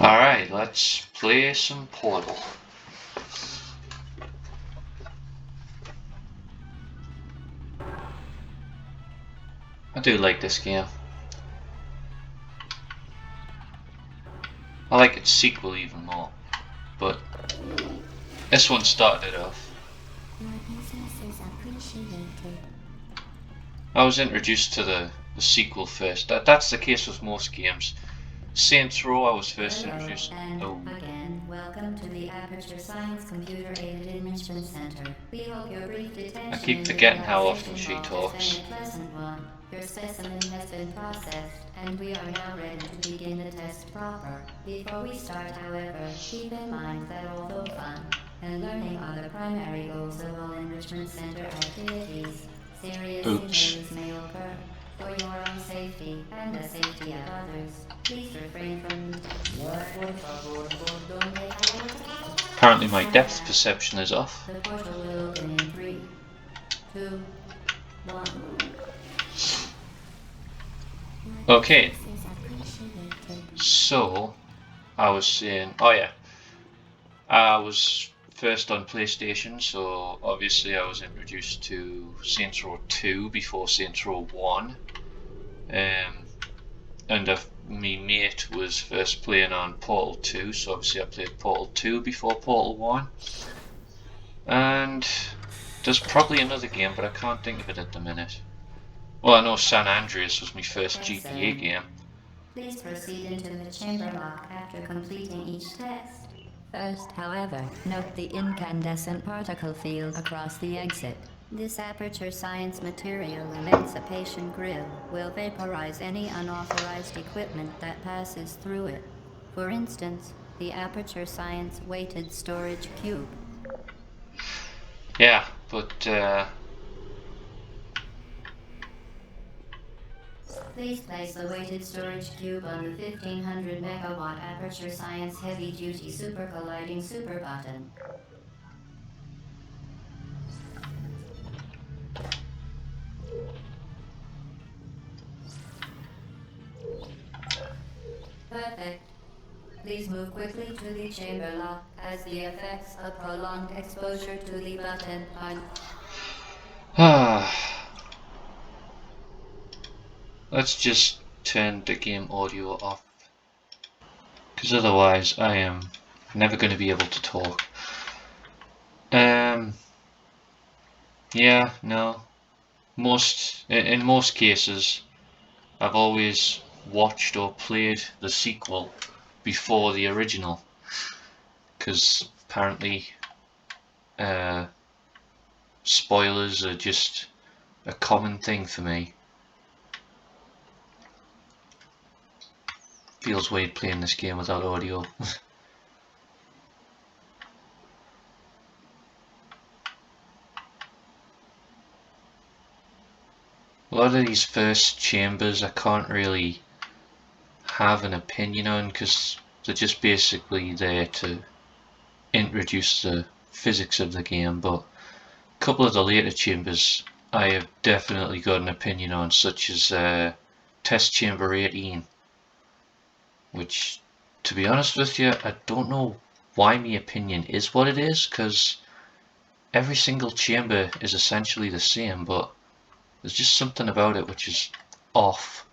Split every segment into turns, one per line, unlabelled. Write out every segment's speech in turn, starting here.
Alright, let's play some Portal. I do like this game. I like its sequel even more, but this one started it off. I was introduced to the sequel first. That's the case with most games. Saints Row, I was first introduced.
Oh. Again, welcome to the Aperture Science Computer Aided Enrichment Center. We hope your brief detention
I keep forgetting how often she talks.
Your specimen has been processed, and we are now ready to begin the test proper. Before we start, however, keep in mind that although fun and learning are the primary goals of all Enrichment Center activities, serious injuries may occur. For your own safety and the safety of others, please refrain from...
Apparently my depth perception is off.
The portal will open in 3, 2, 1.
Okay. So, I was saying, oh yeah, I was first on PlayStation, so obviously I was introduced to Saints Row 2 before Saints Row 1. And me mate was first playing on Portal 2, so obviously I played Portal 2 before Portal 1. And there's probably another game, but I can't think of it at the minute. Well, I know San Andreas was my first GTA game.
Please proceed into the chamber lock after completing each test. First, however, note the incandescent particle field across the exit. This Aperture Science material emancipation grill will vaporize any unauthorized equipment that passes through it. For instance, the Aperture Science weighted storage cube.
Yeah, but
Please place the weighted storage cube on the 1500 megawatt Aperture Science heavy duty super colliding super button. Perfect. Please move quickly to the chamber lock as the effects of prolonged exposure to the button are...
Let's just turn the game audio off, because otherwise I am never going to be able to talk. Yeah, no. In most cases, I've always watched or played the sequel before the original, because apparently spoilers are just a common thing for me. Feels weird playing this game without audio. A lot of these first chambers I can't really have an opinion on, because they're just basically there to introduce the physics of the game, but a couple of the later chambers I have definitely got an opinion on, such as Test Chamber 18, which, to be honest with you, I don't know why my opinion is what it is, because every single chamber is essentially the same, but there's just something about it which is off.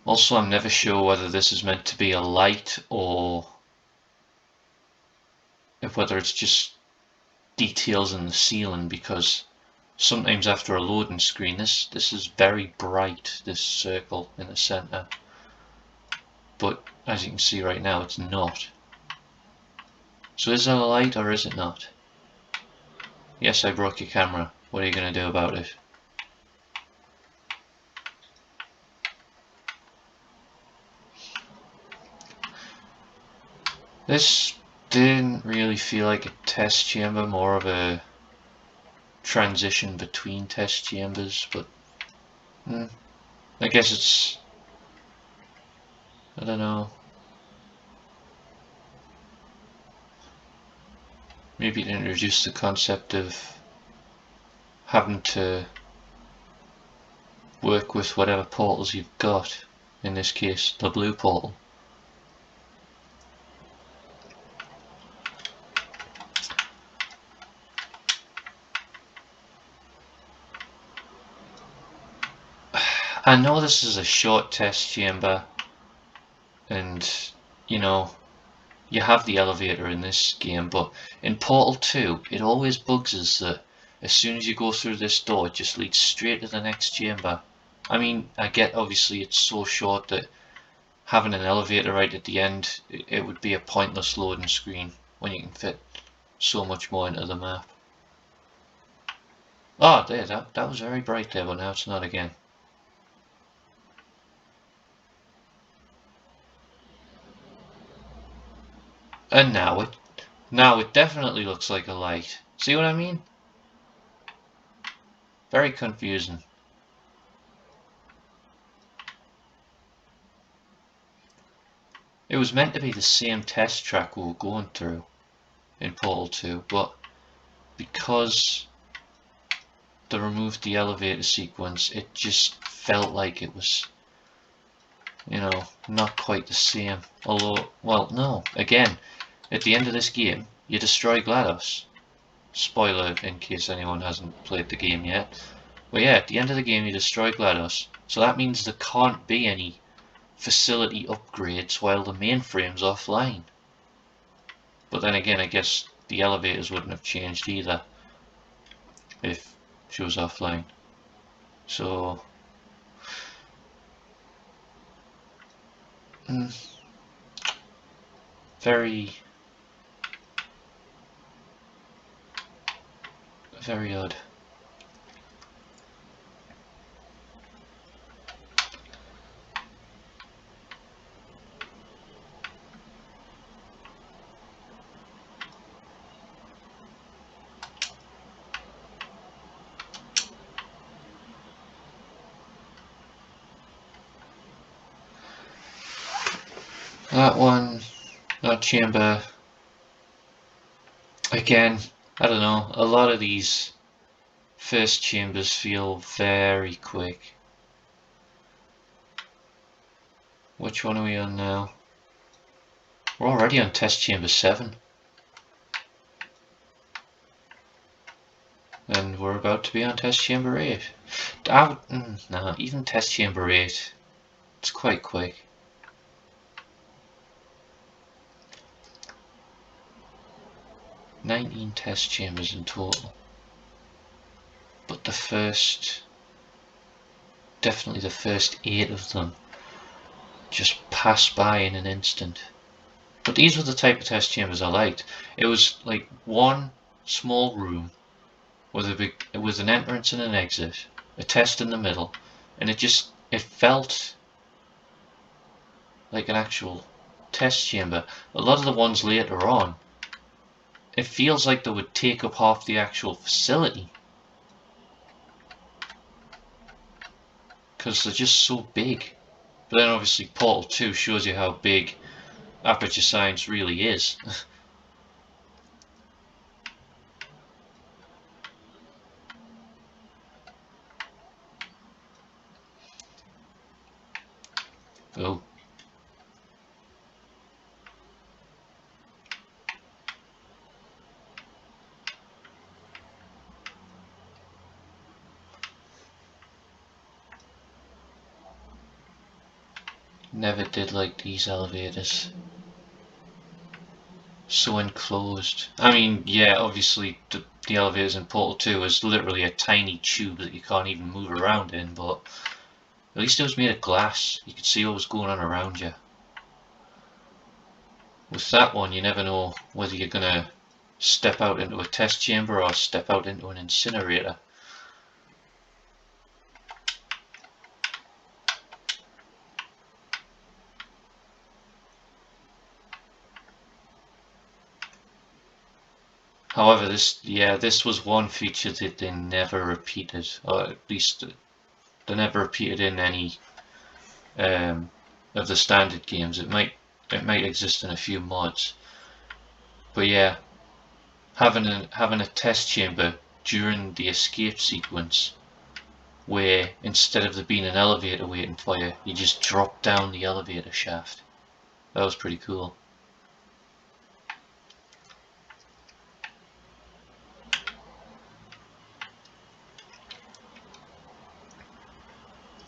Also, I'm never sure whether this is meant to be a light or whether it's just details in the ceiling, because sometimes after a loading screen, this is very bright, this circle in the center, but as you can see right now it's not. So is that a light or is it not? Yes, I broke your camera. What are you going to do about it? This didn't really feel like a test chamber, more of a transition between test chambers, but I guess it's, I don't know, maybe to introduce the concept of having to work with whatever portals you've got. In this case, the blue portal. I know this is a short test chamber, and you know, you have the elevator in this game, but in Portal 2 it always bugs us that as soon as you go through this door it just leads straight to the next chamber. I mean, I get obviously it's so short that having an elevator right at the end, it would be a pointless loading screen when you can fit so much more into the map. Oh, there, that was very bright there, but now it's not again. And now it definitely looks like a light. See what I mean? Very confusing. It was meant to be the same test track we were going through in Portal 2, but because they removed the elevator sequence, it just felt like it was, you know, not quite the same. Although, well, no, again, at the end of this game, you destroy GLaDOS. Spoiler in case anyone hasn't played the game yet. But yeah, at the end of the game you destroy GLaDOS, so that means there can't be any facility upgrades while the mainframe's offline. But then again, I guess the elevators wouldn't have changed either if she was offline. So very odd. That one, that chamber, again, I don't know, a lot of these first chambers feel very quick. Which one are we on now? We're already on test chamber 7. And we're about to be on test chamber 8. No, even test chamber 8, it's quite quick. "19 test chambers in total. But definitely the first 8 of them just passed by in an instant. But these were the type of test chambers I liked. It was like one small room with an entrance and an exit, a test in the middle, and it felt like an actual test chamber. A lot of the ones later on, it feels like they would take up half the actual facility because they're just so big. But then obviously Portal 2 shows you how big Aperture Science really is. Oh. Never did like these elevators. So enclosed. I mean, yeah, obviously the elevators in Portal 2 is literally a tiny tube that you can't even move around in, but at least it was made of glass. You could see what was going on around you. With that one, you never know whether you're gonna step out into a test chamber or step out into an incinerator. However, this was one feature that they never repeated, or at least they never repeated in any of the standard games. It might exist in a few mods, but yeah, having a test chamber during the escape sequence where instead of there being an elevator waiting for you, you just drop down the elevator shaft. That was pretty cool.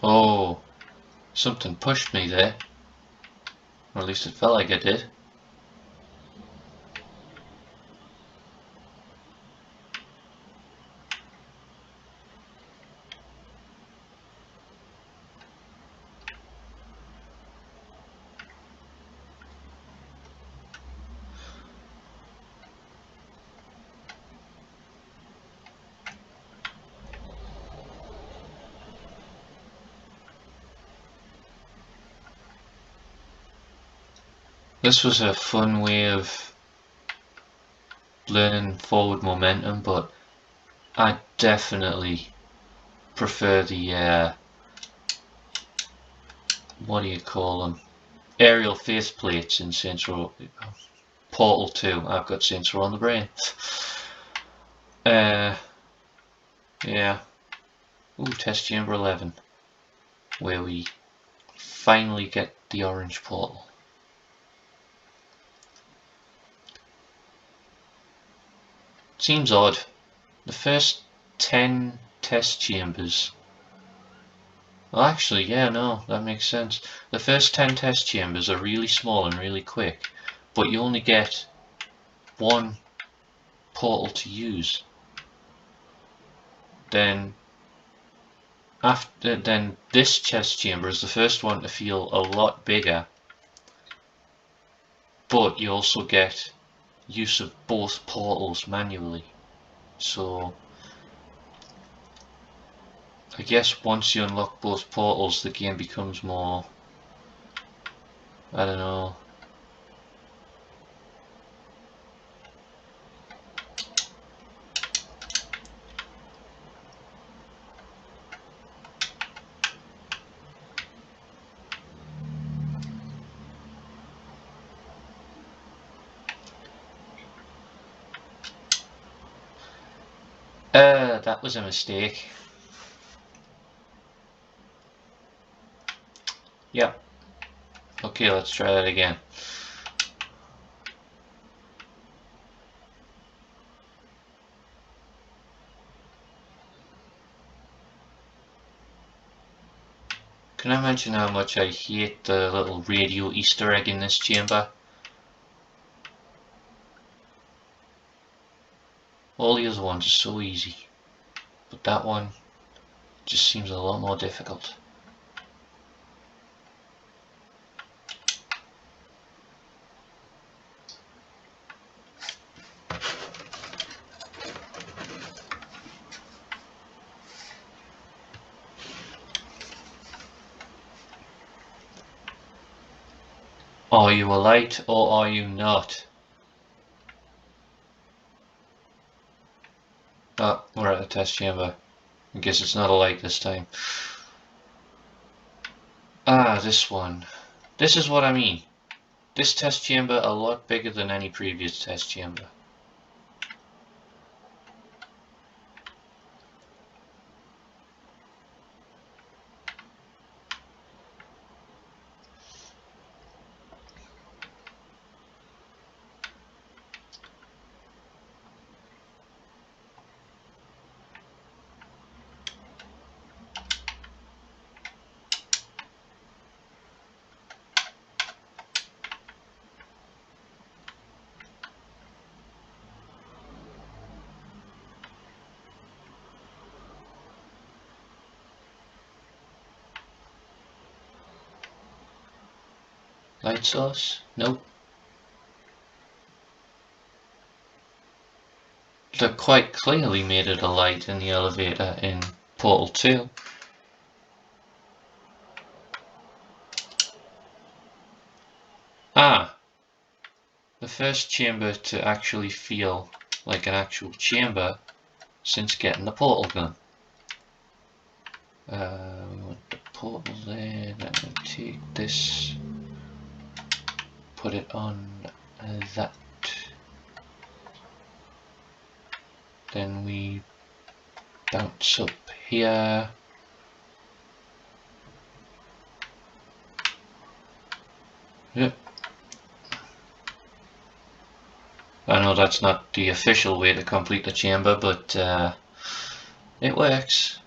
Oh, something pushed me there. Or at least it felt like it did. This was a fun way of learning forward momentum, but I definitely prefer the what do you call them? Aerial faceplates in Saints Row. Portal 2. I've got Saints Row on the brain. Yeah. Ooh, Test Chamber 11, where we finally get the orange portal. Seems odd. The first 10 test chambers. Well, actually, yeah, no, that makes sense. The first 10 test chambers are really small and really quick, but you only get one portal to use. Then this test chamber is the first one to feel a lot bigger, but you also get use of both portals manually. So I guess once you unlock both portals, the game becomes more, I don't know. That was a mistake. Yep. Okay, let's try that again. Can I mention how much I hate the little radio Easter egg in this chamber? All the other ones are so easy, but that one just seems a lot more difficult. Are you a light or are you not? Oh, we're at the test chamber. I guess it's not a light this time. Ah, this one. This is what I mean. This test chamber a lot bigger than any previous test chamber. Light source? Nope. They quite clearly made it a light in the elevator in Portal 2. Ah! The first chamber to actually feel like an actual chamber since getting the portal gun. We want the portal there, then we take this, put it on that. Then we bounce up here, Yep. I know that's not the official way to complete the chamber, but it works.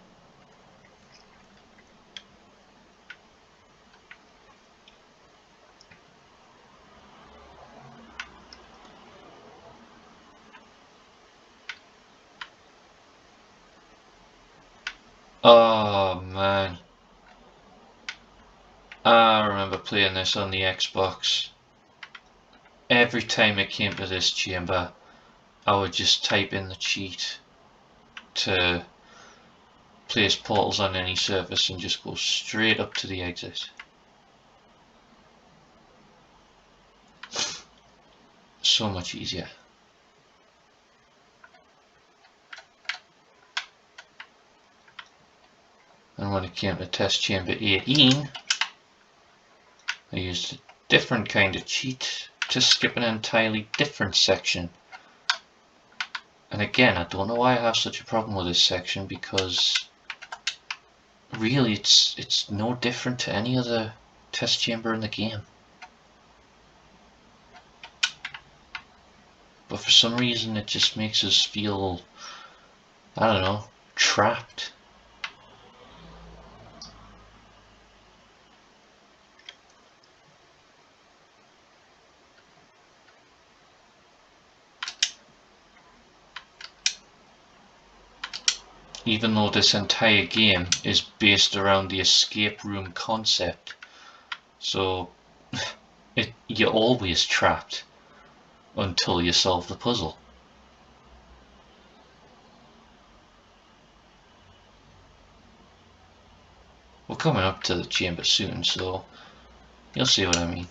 Oh man, I remember playing this on the Xbox. Every time it came to this chamber, I would just type in the cheat to place portals on any surface and just go straight up to the exit. So much easier. And when it came to test chamber 18, I used a different kind of cheat to skip an entirely different section. And again, I don't know why I have such a problem with this section, because really it's no different to any other test chamber in the game. But for some reason it just makes us feel, I don't know, trapped. Even though this entire game is based around the escape room concept. So you're always trapped until you solve the puzzle. We're coming up to the chamber soon, so you'll see what I mean.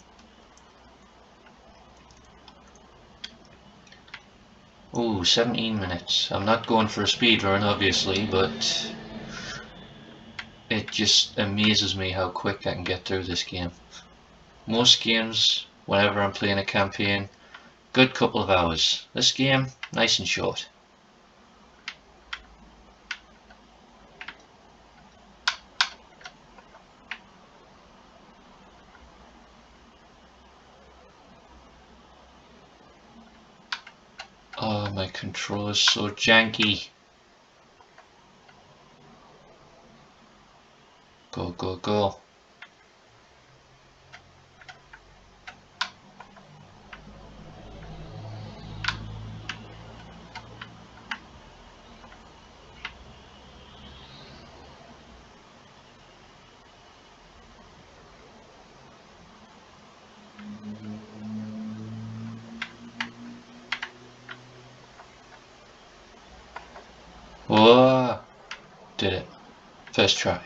Ooh, 17 minutes. I'm not going for a speed run, obviously, but it just amazes me how quick I can get through this game. Most games, whenever I'm playing a campaign, good couple of hours. This game, nice and short. Oh, my controller's so janky. Go, go, go. Whoa! Did it. First try.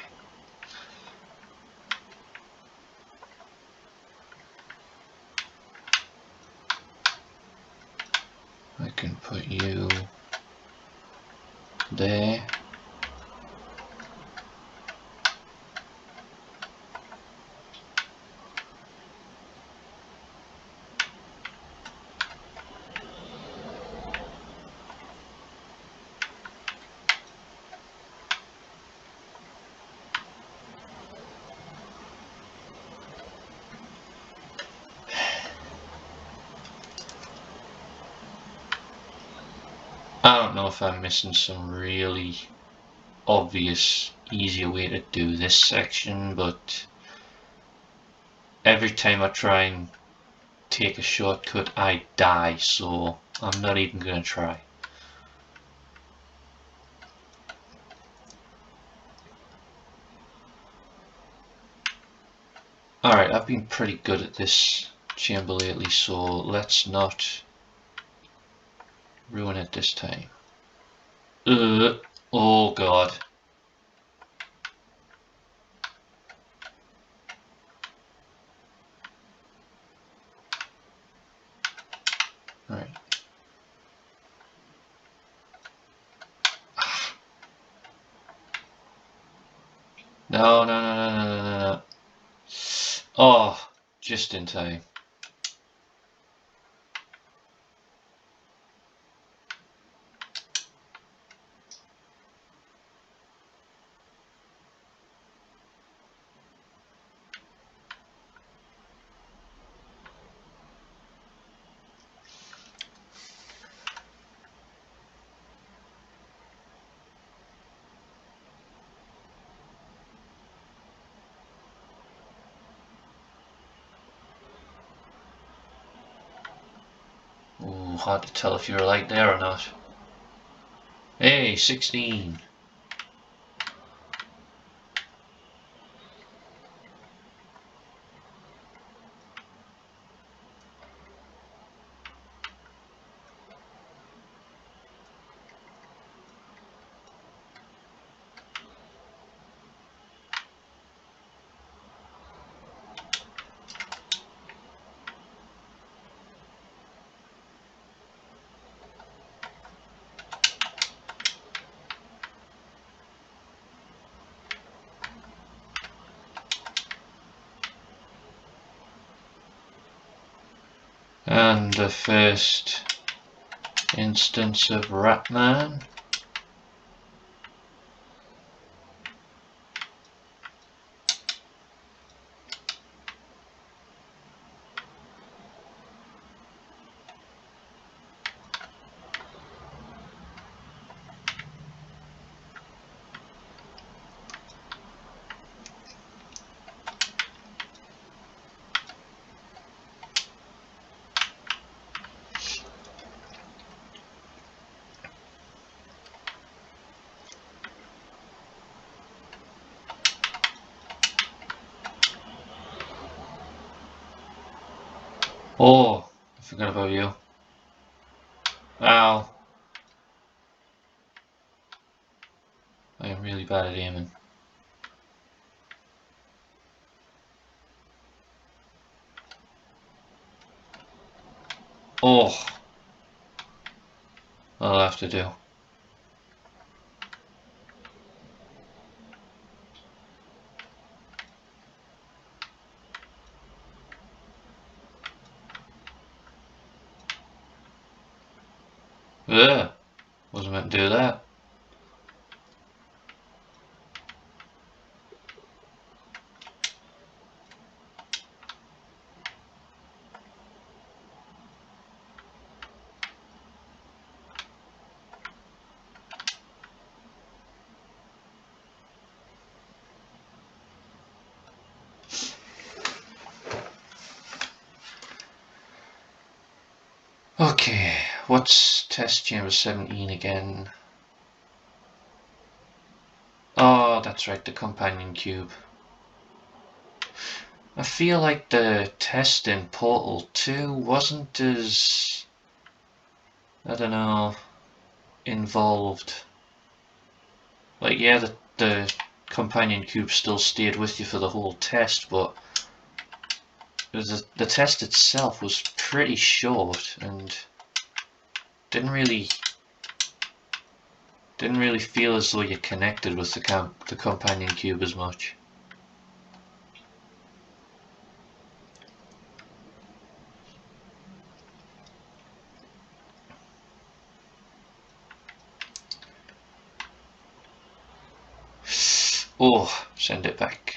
I can put you there. I don't know if I'm missing some really obvious, easier way to do this section, but every time I try and take a shortcut, I die, so I'm not even going to try. Alright, I've been pretty good at this chamber lately, so let's not ruin it this time. Oh god. Alright. No, no, no, no, no, no, no. Oh, just in time. hard to tell if you were like there or not. Hey, 16. And the first instance of Ratman. Oh, I forgot about you. Ow. I am really bad at aiming. Oh. I'll have to do. Ugh. Wasn't meant to do that. Okay, what's test chamber 17 again? Oh, that's right, the companion cube. I feel like the test in Portal 2 wasn't as, I don't know, involved. Like, yeah, the companion cube still stayed with you for the whole test, but the test itself was pretty short and didn't really feel as though you connected with the companion cube as much. Oh, send it back.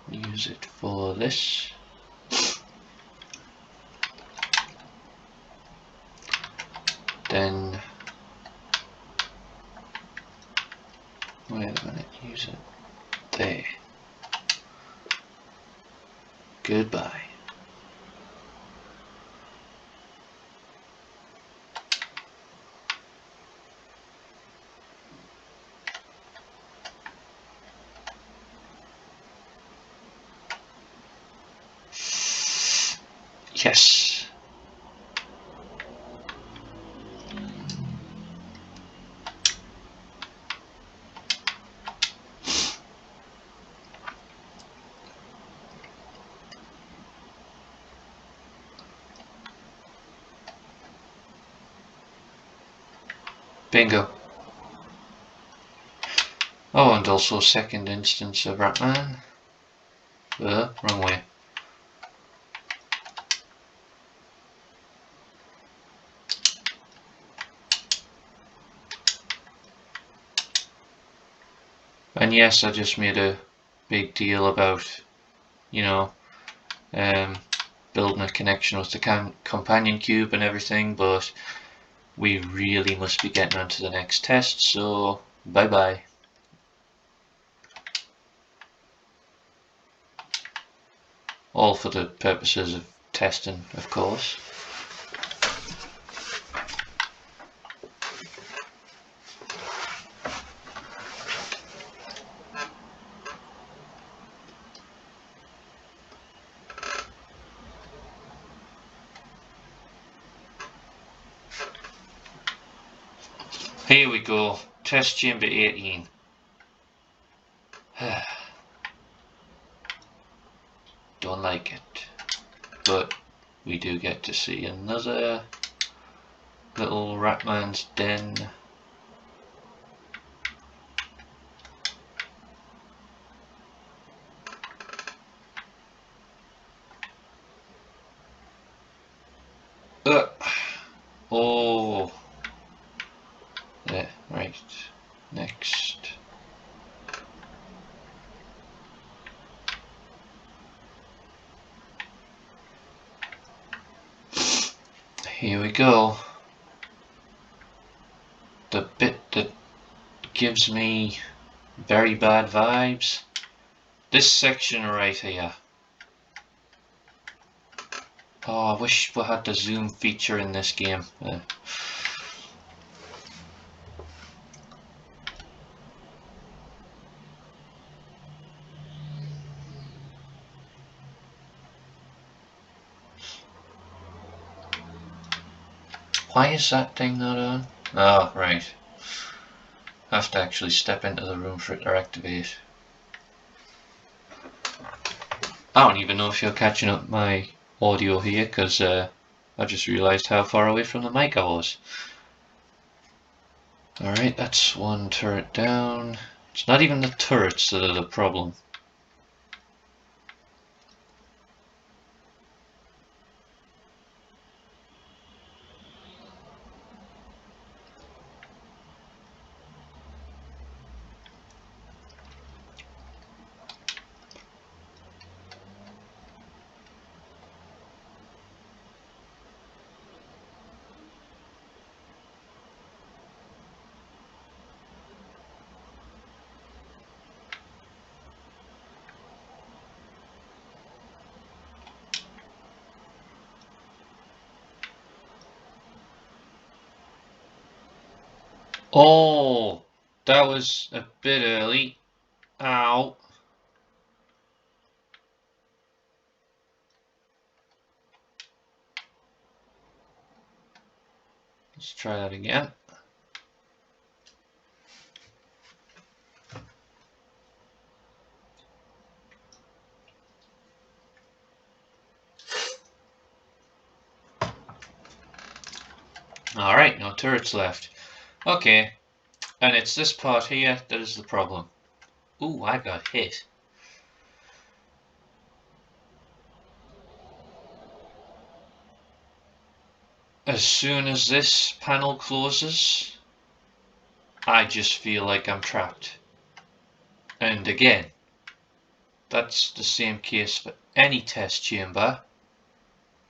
Use it for this. Then, wait a minute, use it there. Goodbye. Yes. Bingo. Oh, and also second instance of Ratman. Wrong way. And yes, I just made a big deal about, you know, building a connection with the companion cube and everything, but we really must be getting on to the next test, so bye bye. All for the purposes of testing, of course. Here we go, test chamber 18. Don't like it, but we do get to see another little Ratman's den. Oh, yeah, right, next. Here we go. The bit that gives me very bad vibes. This section right here. Oh, I wish we had the zoom feature in this game. Why is that thing not on? Oh, right. I have to actually step into the room for it to activate. I don't even know if you're catching up my audio here, because I just realised how far away from the mic I was. Alright, that's one turret down. It's not even the turrets that are the problem. Oh, that was a bit early. Ow. Let's try that again. Alright, no turrets left. Okay, and it's this part here that is the problem. Ooh, I got hit. As soon as this panel closes, I just feel like I'm trapped. And again, that's the same case for any test chamber,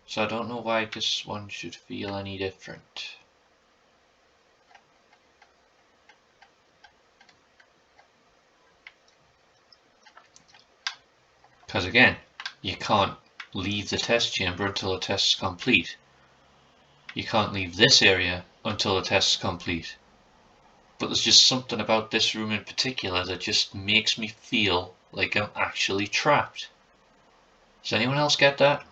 so I don't know why this one should feel any different. Because again, you can't leave the test chamber until the test is complete. You can't leave this area until the test is complete. But there's just something about this room in particular that just makes me feel like I'm actually trapped. Does anyone else get that?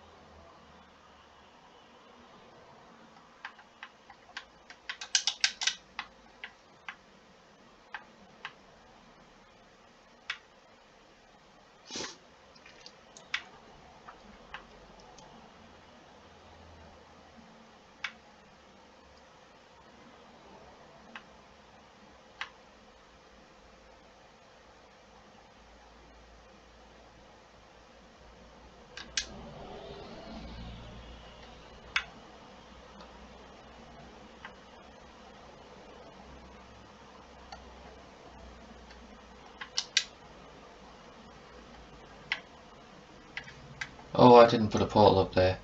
Oh, I didn't put a portal up there.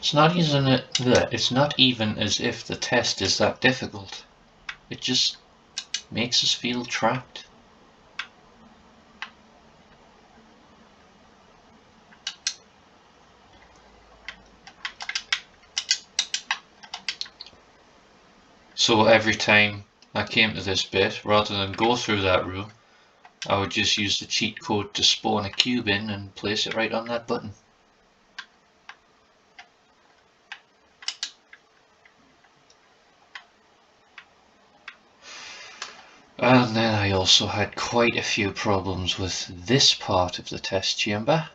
It's not even as if the test is that difficult. It just makes us feel trapped. So every time I came to this bit, rather than go through that room, I would just use the cheat code to spawn a cube in and place it right on that button. And then I also had quite a few problems with this part of the test chamber.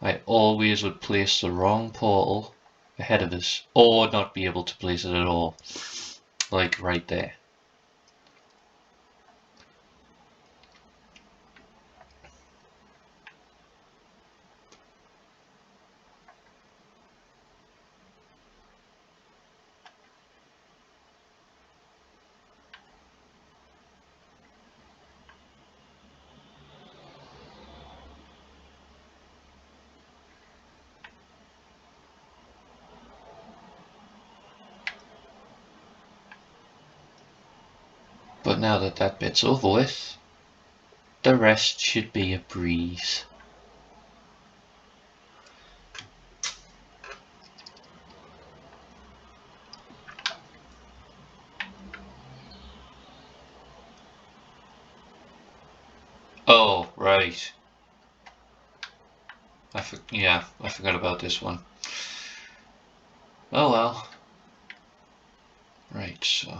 I always would place the wrong portal ahead of us, or not be able to place it at all, like right there. But now that that bit's over with, the rest should be a breeze. Oh, right. I forgot about this one. Oh well. Right, so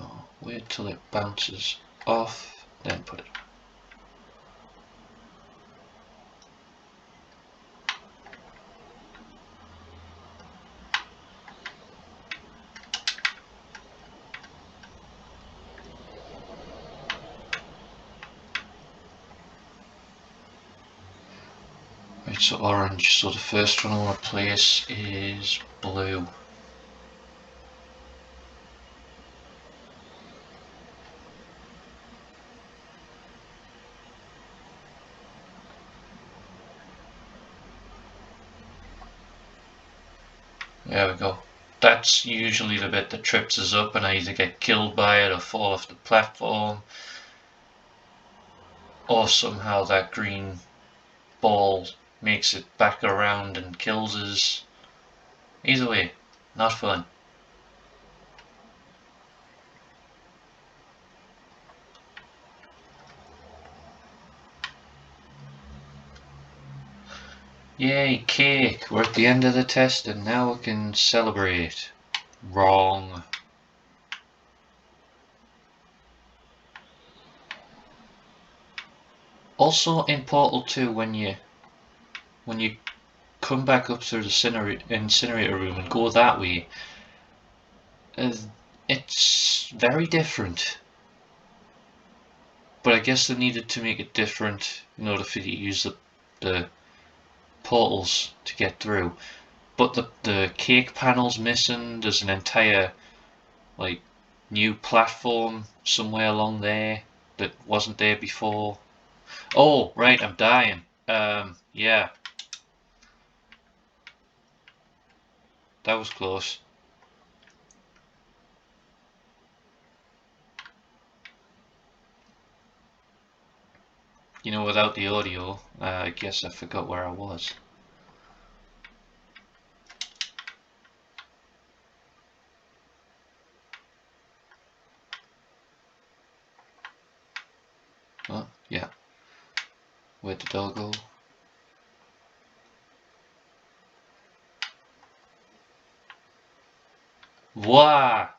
wait till it bounces off, then put it on. Right, so orange. So the first one I want to place is blue. There we go. That's usually the bit that trips us up and I either get killed by it or fall off the platform, or somehow that green ball makes it back around and kills us. Either way, not fun. Yay, cake! We're at the end of the test and now we can celebrate. Wrong. Also in Portal 2, when you come back up through the incinerator room and go that way, it's very different. But I guess they needed to make it different in order for you to use the portals to get through. But the cake panel's missing. There's an entire like new platform somewhere along there that wasn't there before. Oh, right, I'm dying. Yeah. That was close. You know, without the audio, I guess I forgot where I was. Oh, yeah. Where'd the dog go? Wah!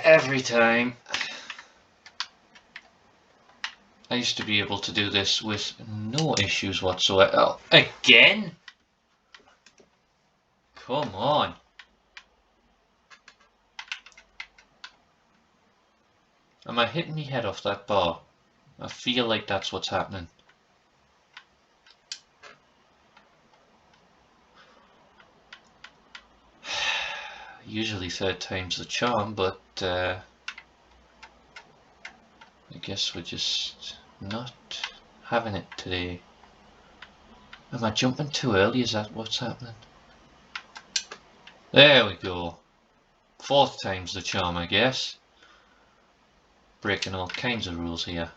Every time. I used to be able to do this with no issues whatsoever. Oh, again? Come on. Am I hitting my head off that bar? I feel like that's what's happening. Usually third time's the charm, but I guess we're just not having it today. Am I jumping too early? Is that what's happening? There we go. Fourth time's the charm, I guess. Breaking all kinds of rules here.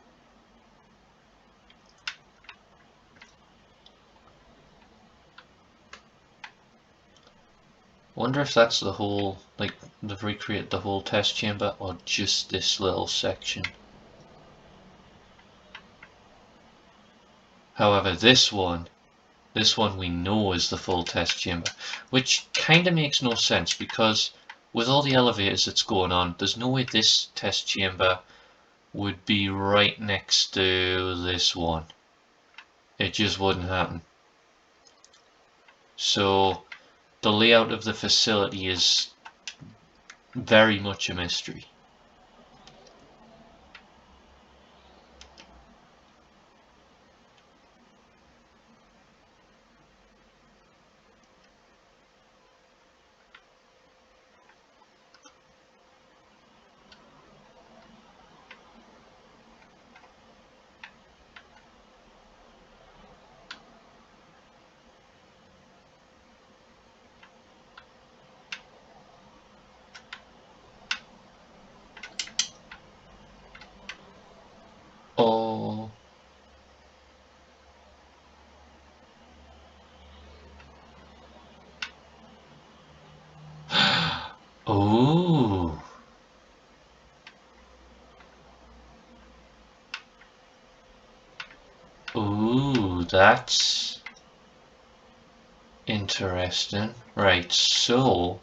Wonder if that's the whole, like, they've recreated the whole test chamber or just this little section. However, this one we know is the full test chamber, which kind of makes no sense because with all the elevators that's going on, there's no way this test chamber would be right next to this one. It just wouldn't happen. So the layout of the facility is very much a mystery. Oh. Oh. Ooh, that's interesting. Right, so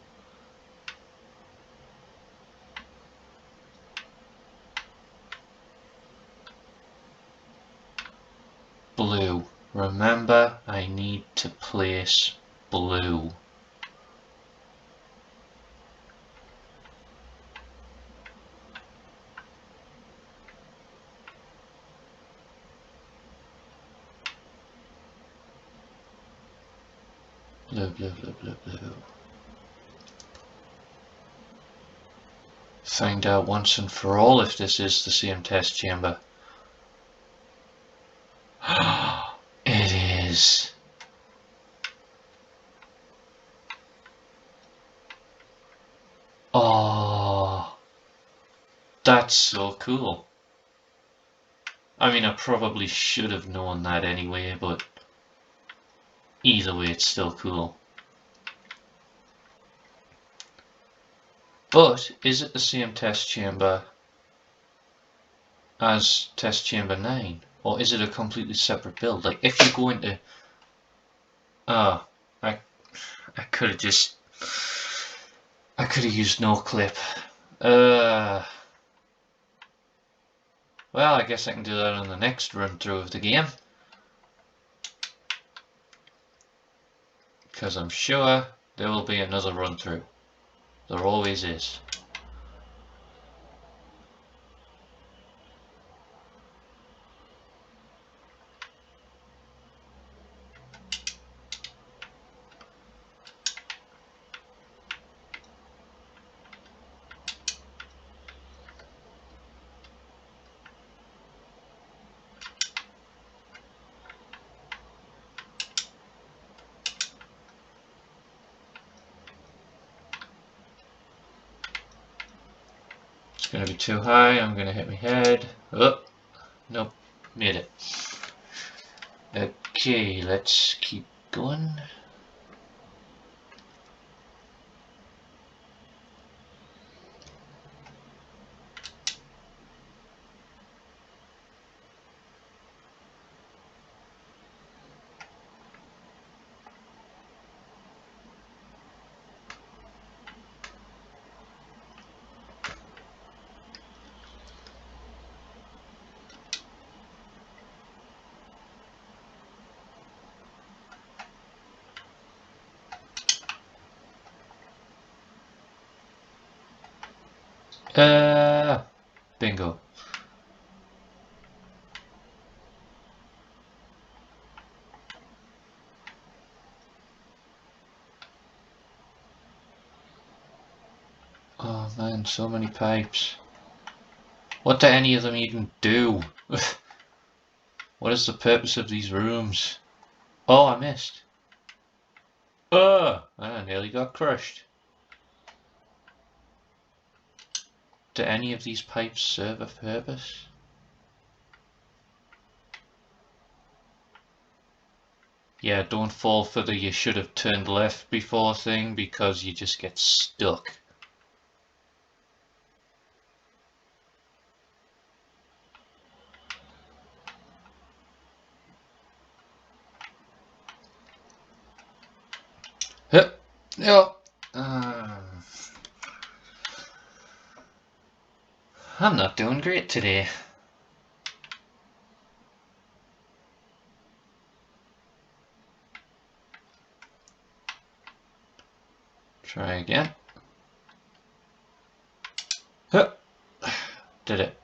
blue. Remember, I need to place blue. Blue, blue, blue, blue, blue. Find out once and for all if this is the same test chamber. It is. Oh, that's so cool. I mean, I probably should have known that anyway, but either way, it's still cool. But is it the same test chamber as test chamber 9? Or is it a completely separate build? Like, if you go into... Oh, I could have just... I could have used no clip. Well, I guess I can do that on the next run through of the game. Because I'm sure there will be another run through. There always is. It's going to be too high. I'm going to hit my head. Oh, nope. Made it. Okay, let's keep going. Bingo. Oh man, so many pipes. What do any of them even do? What is the purpose of these rooms? Oh, I missed. Oh, I nearly got crushed. Do any of these pipes serve a purpose? Yeah, don't fall for the you should have turned left before thing because you just get stuck. Yep. Yep. I'm not doing great today. Try again. Hup. Did it.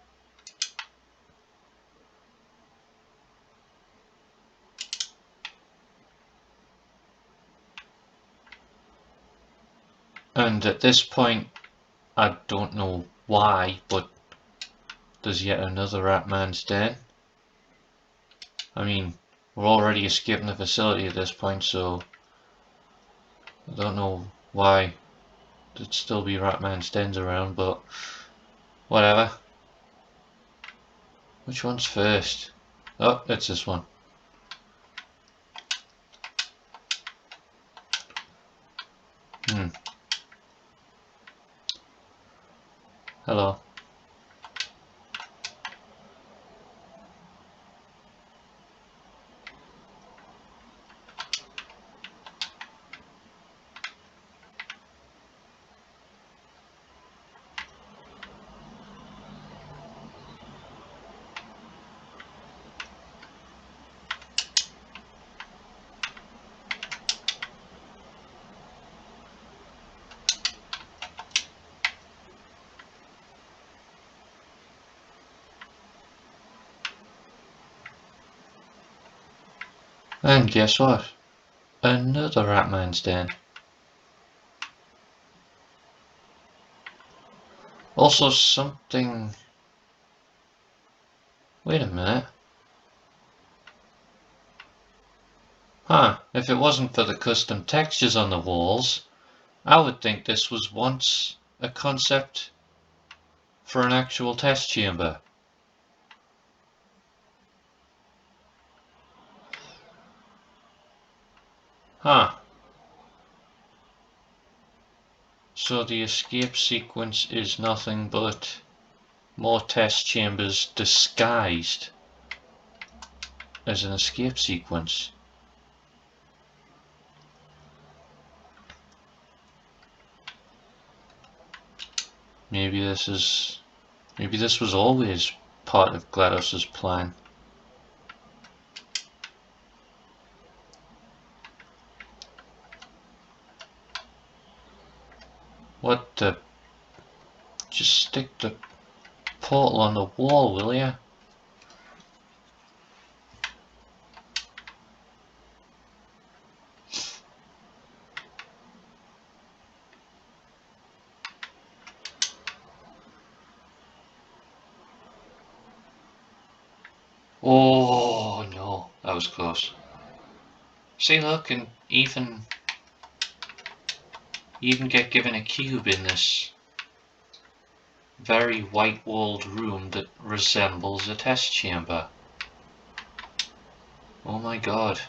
And at this point, I don't know why, but there's yet another Ratman's Den. I mean, we're already escaping the facility at this point, so I don't know why there'd still be Ratman's Dens around, but whatever. Which one's first? Oh, it's this one. Hello. And guess what? Another Ratman's Den. Also something... Wait a minute. Huh, if it wasn't for the custom textures on the walls, I would think this was once a concept for an actual test chamber. Huh. So the escape sequence is nothing but more test chambers disguised as an escape sequence. Maybe this was always part of GLaDOS's plan. What the... Just stick the portal on the wall, will ya? Oh no, that was close. See, look, and even get given a cube in this very white-walled room that resembles a test chamber. Oh my god.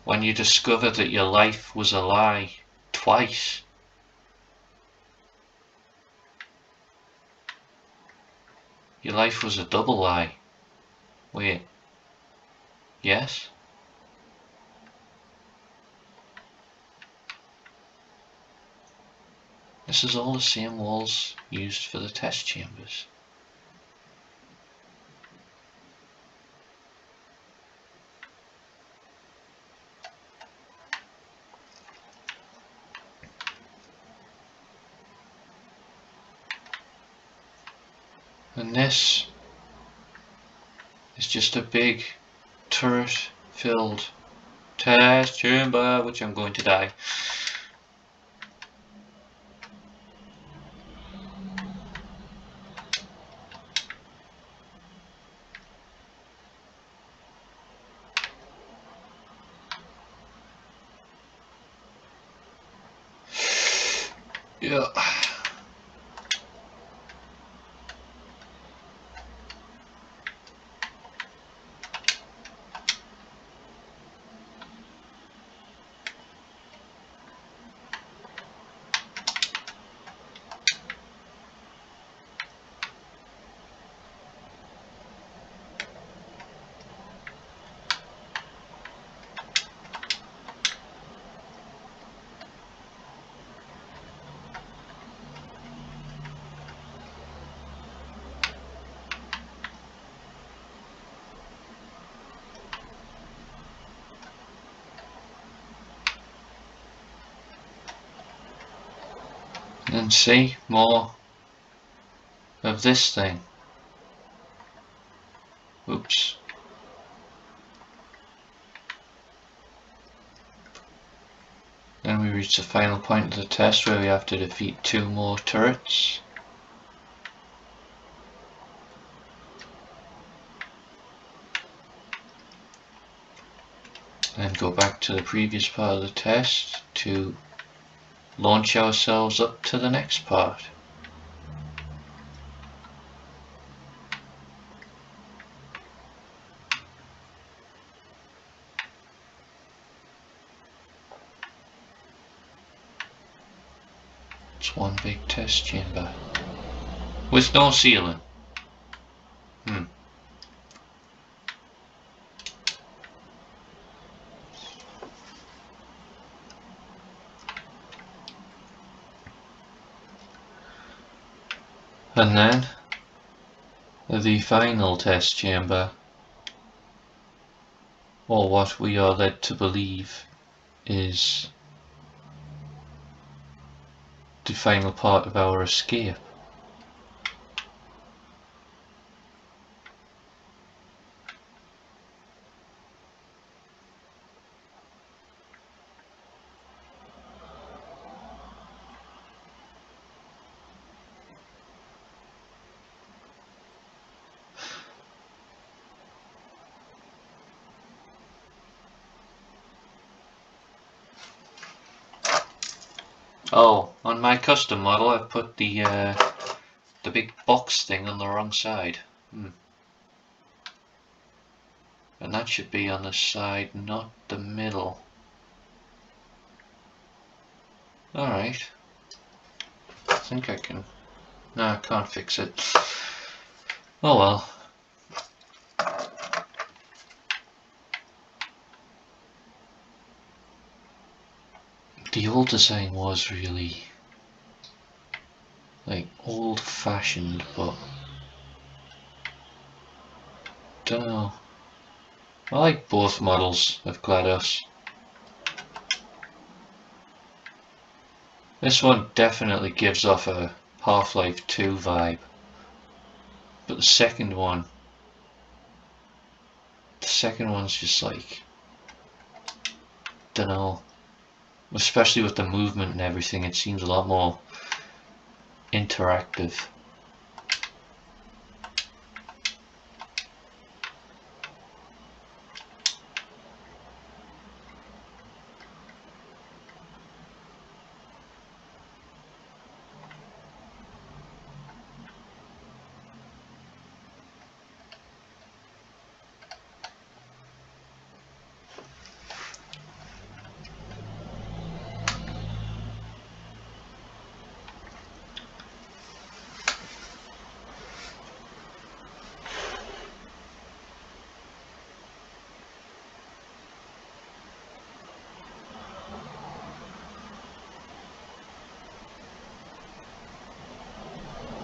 When you discover that your life was a lie twice. Your life was a double lie. Wait. Yes? This is all the same walls used for the test chambers. And this is just a big turret-filled test chamber, which I'm going to die. Yeah. And see, more of this thing. Oops. Then we reach the final point of the test where we have to defeat 2 more turrets. Then go back to the previous part of the test to launch ourselves up to the next part. It's one big test chamber with no ceiling. And then the final test chamber, or what we are led to believe is the final part of our escape. Oh, on my custom model I've put the big box thing on the wrong side. And that should be on the side, not the middle. Alright. I think I can... No, I can't fix it. Oh well. The old design was really like old-fashioned, but don't know. I like both models of GLaDOS. This one definitely gives off a Half-Life 2 vibe, but the second one's just like, don't know. Especially with the movement and everything, it seems a lot more interactive.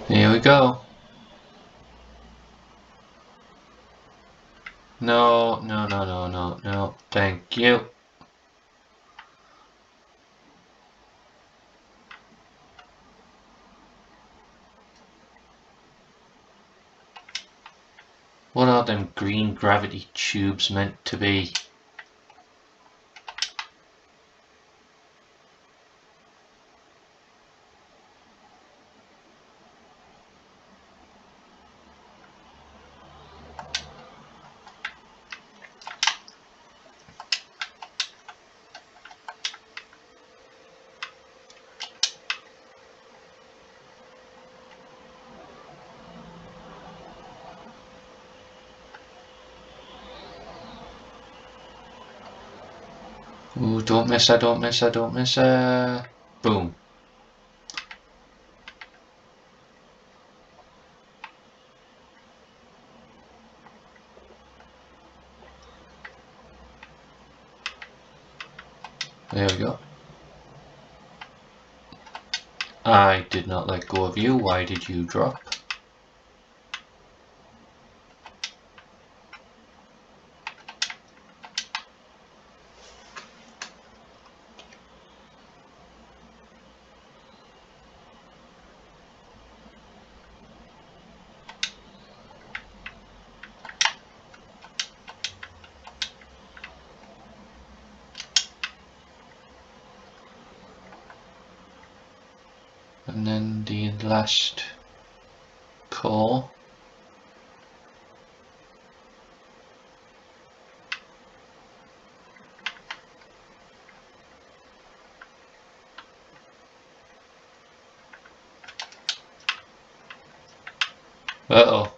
Here we go. No, no, no, no, no, no. Thank you. What are them green gravity tubes meant to be? Ooh, don't miss her, don't miss her, don't miss her. Boom. There we go. I did not let go of you. Why did you drop? And then the last core. Uh-oh.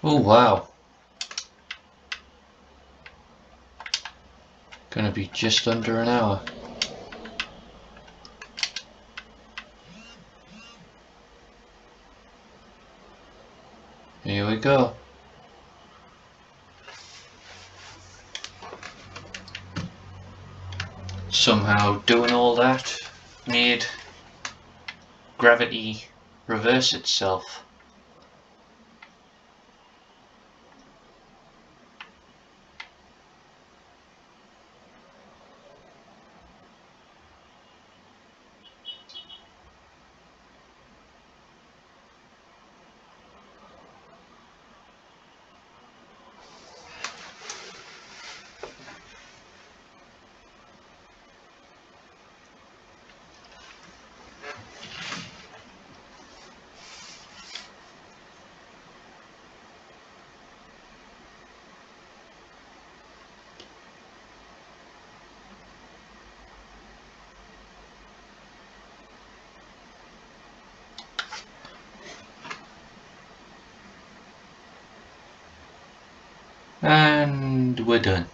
Oh wow. Gonna be just under an hour. Here we go. Somehow doing all that made gravity reverse itself. And we're done.